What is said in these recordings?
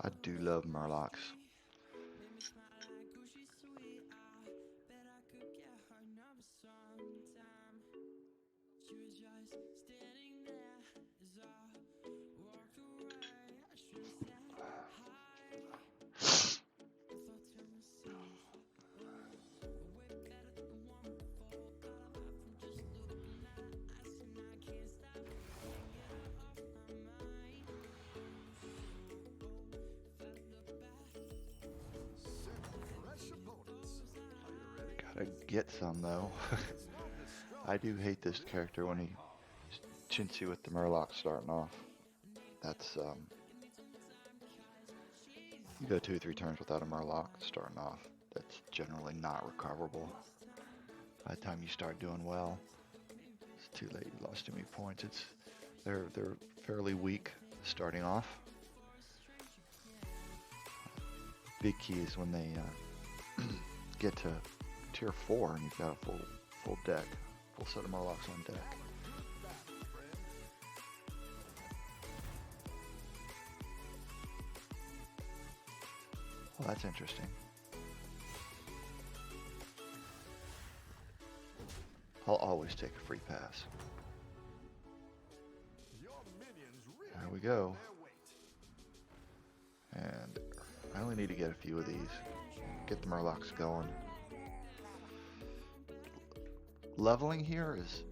I do love Murlocs. Gotta get some though. I do hate this character when he chintzy with the Murloc starting off. That's you go 2 or 3 turns without a Murloc starting off. That's generally not recoverable. By the time you start doing well, it's too late. You lost too many points. They're fairly weak starting off. Big key is when they get to tier 4 and you've got a full deck, full set of Murlocs on deck. Well, that's interesting. I'll always take a free pass. There we go. And I only need to get a few of these. Get the Murlocs going. Leveling here is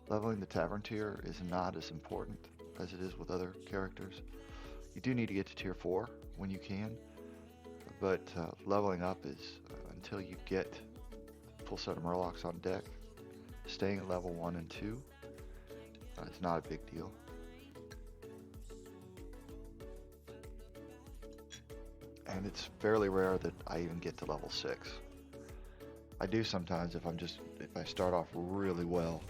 leveling the tavern tier is not as important as it is with other characters. You do need to get to tier 4 when you can, but leveling up is until you get full set of Murlocs on deck. Staying at level 1 and 2 is not a big deal. And it's fairly rare that I even get to level 6. I do sometimes if I start off really well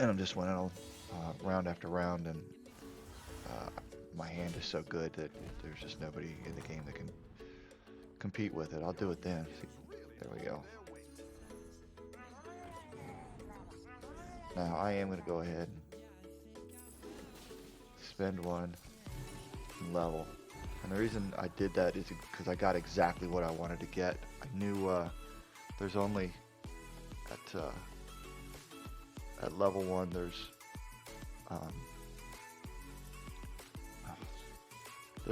and I'm just winning round after round and my hand is so good that there's just nobody in the game that can compete with it. I'll do it then. There we go. Now I am going to go ahead and spend one and level. And the reason I did that is because I got exactly what I wanted to get. I knew there's only at level 1 there's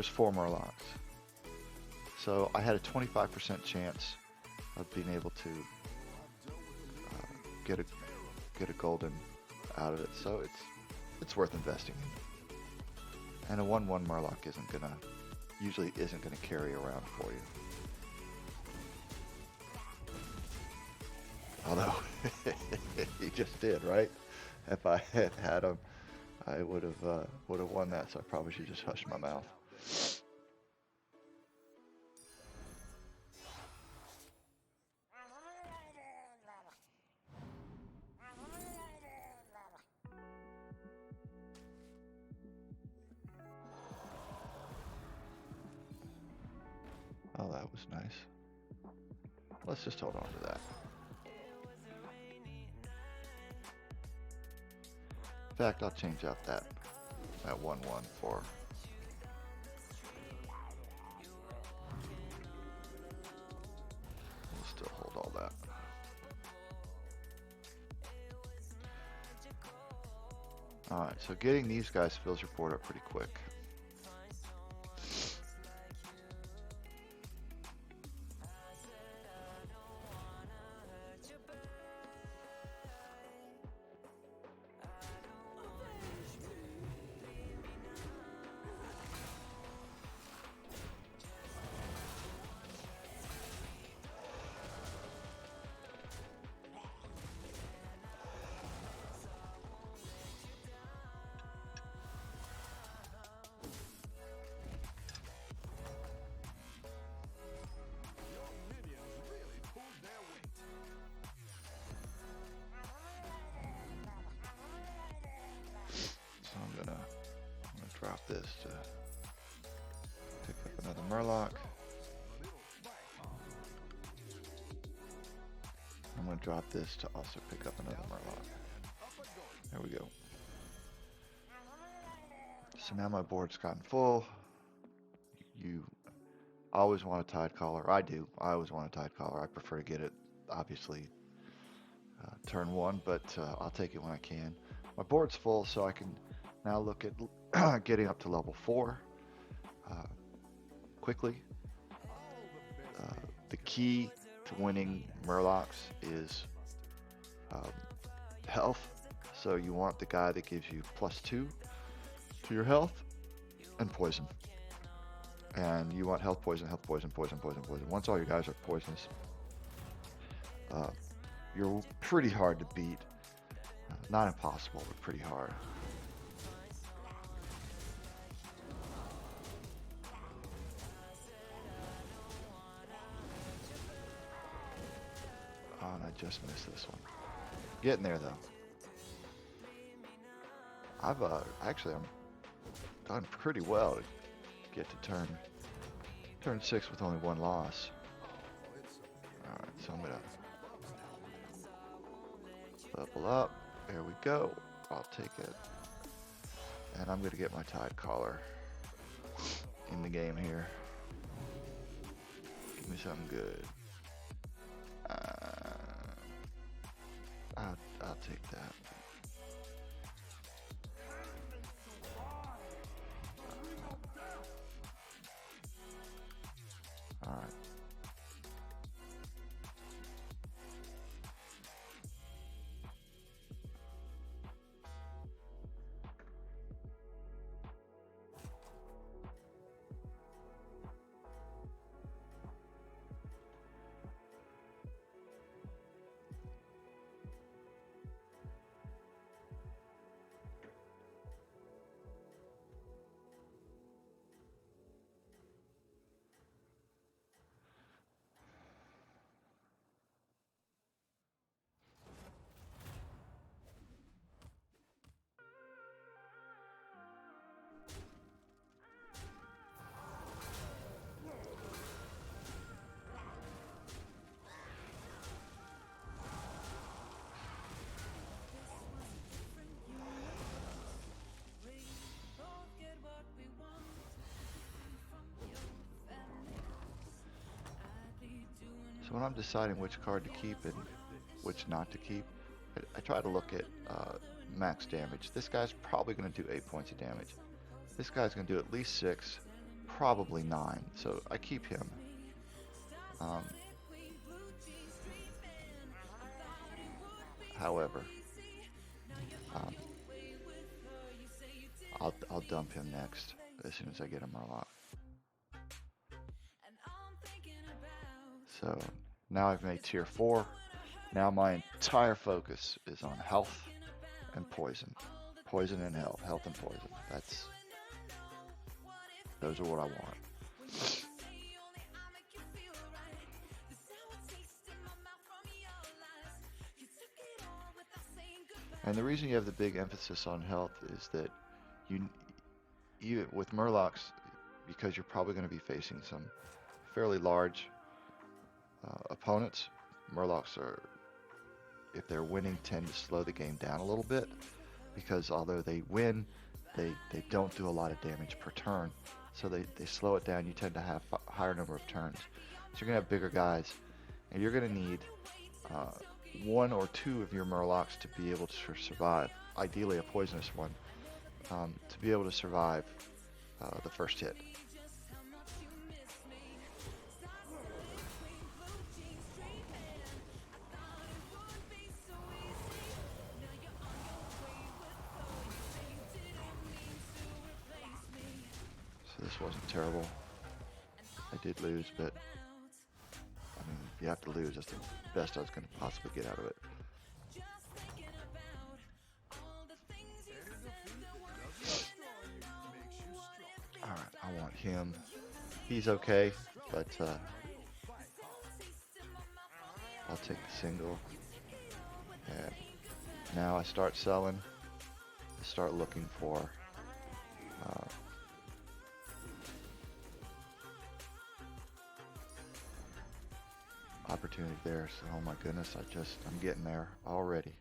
4 Murlocs. So I had a 25% chance of being able to get a golden out of it. So it's worth investing in. And a 1/1 Murloc usually isn't gonna carry around for you. Although he just did, right? If I had him, I would have won that. So I probably should just hush my mouth. Oh, that was nice. Let's just hold on to that. In fact, I'll change out that 1/1 for we'll still hold all that. Alright, so getting these guys fills your board up pretty quick. I'm gonna drop this to pick up another Murloc. I'm gonna drop this to also pick up another Murloc. There we go. So now my board's gotten full. You always want a tide collar. I do. I always want a tide collar. I prefer to get it, obviously, turn 1, but I'll take it when I can. My board's full, so I can now look at getting up to level 4 quickly. The key to winning Murlocs is health. So you want the guy that gives you +2 to your health and poison. And you want health, poison, poison. Once all your guys are poisonous, you're pretty hard to beat. Not impossible, but pretty hard. Oh, and I just missed this one. Getting there though. I've actually I'm done pretty well to get to turn 6 with only 1 loss. All right, so I'm gonna level up. There we go. I'll take it, and I'm gonna get my tide collar in the game here. Give me something good. I'll take that. All right. So when I'm deciding which card to keep and which not to keep, I try to look at max damage. This guy's probably going to do 8 points of damage. This guy's going to do at least 6, probably 9. So I keep him. However, I'll dump him next as soon as I get a Murloc. So now I've made tier 4. Now my entire focus is on health and poison. Poison and health. Health and poison. Those are what I want. And the reason you have the big emphasis on health is that you with Murlocs, because you're probably going to be facing some fairly large opponents. Murlocs are, if they're winning, tend to slow the game down a little bit, because although they win, they don't do a lot of damage per turn, so they slow it down. You tend to have a higher number of turns, so you're gonna have bigger guys, and you're gonna need 1 or 2 of your Murlocs to be able to survive, ideally a poisonous one, to be able to survive the first hit. This wasn't terrible. I did lose, but I mean, if you have to lose, that's the best I was going to possibly get out of it. Alright, I want him. He's okay, but I'll take the single. And now I start selling. I start looking for opportunity there. So, oh my goodness, I'm getting there already.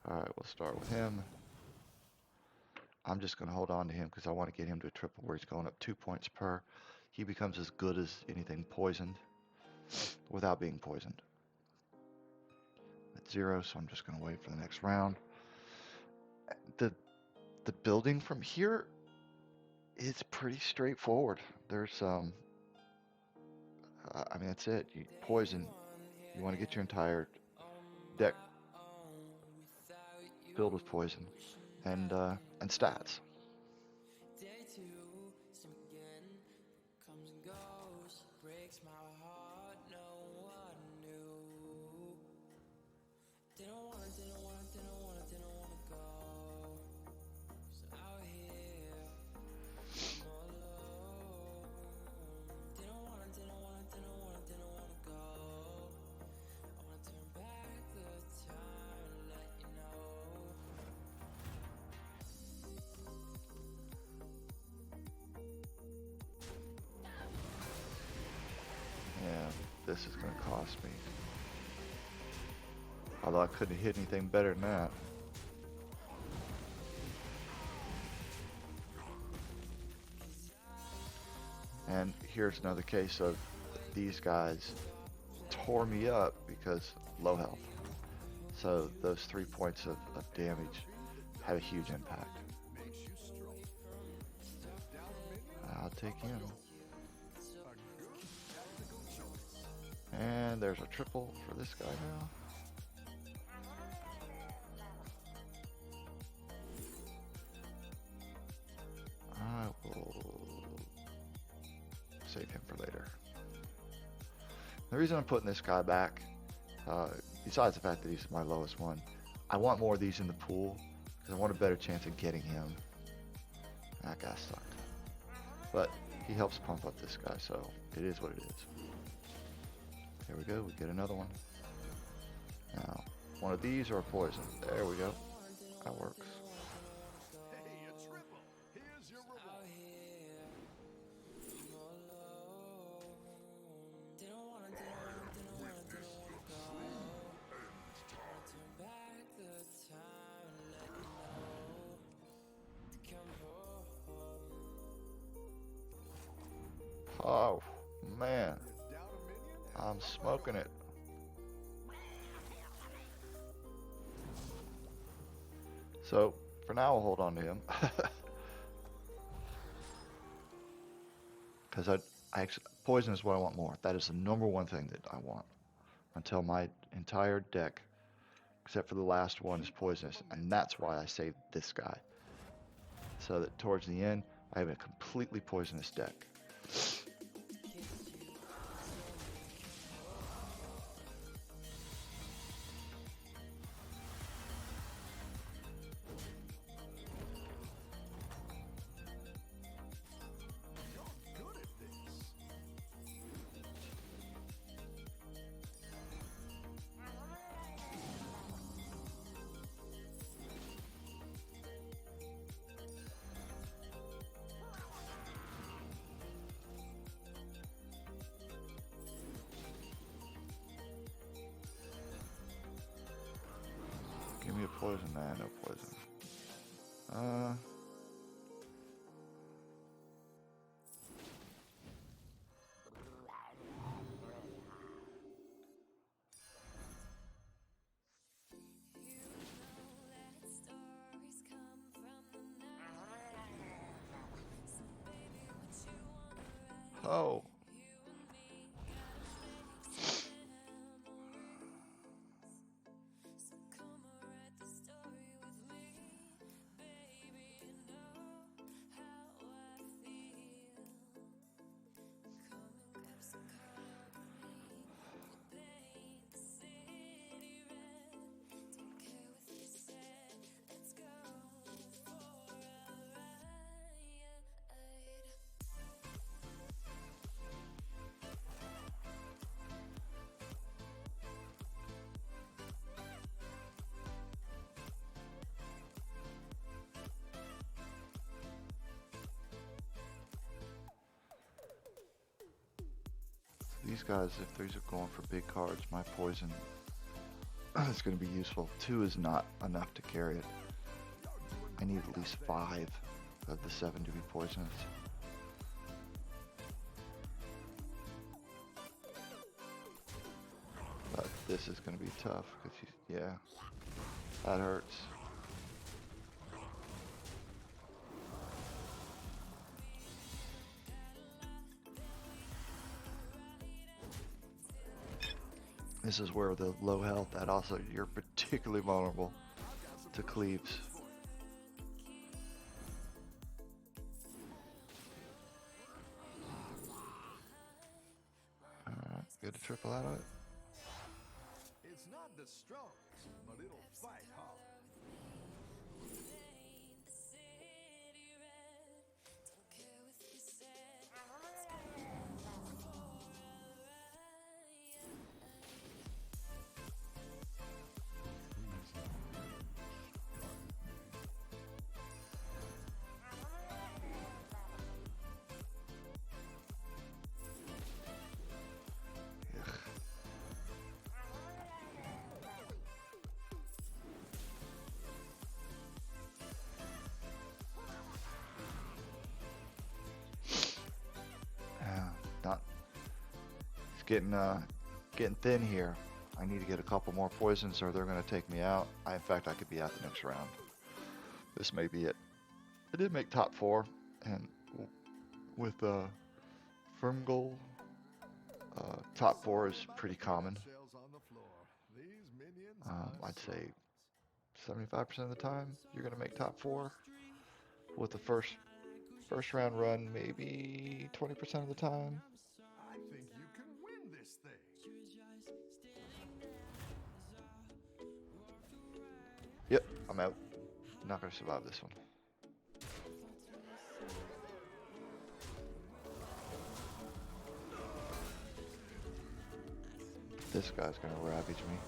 Alright, we'll start with him. I'm just going to hold on to him because I want to get him to a triple where he's going up 2 points per. He becomes as good as anything poisoned without being poisoned. At 0, so I'm just going to wait for the next round. The building from here is pretty straightforward. There's I mean, that's it. You poison. You want to get your entire deck filled with poison and stats. Yeah, this is going to cost me. Although I couldn't hit anything better than that. And here's another case of these guys tore me up because low health. So those 3 points of damage had a huge impact. I'll take him. And there's a triple for this guy now. I will save him for later. The reason I'm putting this guy back, besides the fact that he's my lowest one, I want more of these in the pool because I want a better chance of getting him. That guy sucked. But he helps pump up this guy, so it is what it is. There we go, we get another one. Now, one of these or a poison. There we go. That works. Hey, a triple. Here's your reward. Oh, man. I'm smoking it. So, for now, I'll hold on to him. Because I actually, poison is what I want more. That is the number one thing that I want. Until my entire deck, except for the last one, is poisonous. And that's why I saved this guy. So that towards the end, I have a completely poisonous deck. Give me a poison. Nah, no poison. Oh. These guys, if these are going for big cards, my poison is going to be useful. 2 is not enough to carry it. I need at least 5 of the 7 to be poisonous. But this is going to be tough because yeah, that hurts. This is where the low health, that also, you're particularly vulnerable to cleaves. Alright, get a triple out of it. It's not the strongest, but it'll fight hard. Not, it's getting thin here. I need to get a couple more poisons or they're going to take me out. In fact, I could be out the next round. This may be it. I did make top 4, and with Fungalmancer, top 4 is pretty common. I'd say 75% of the time you're going to make top 4. With the first round run, maybe 20% of the time. I think you can win this thing. Yep, I'm out. Not going to survive this one. This guy's going to ravage me.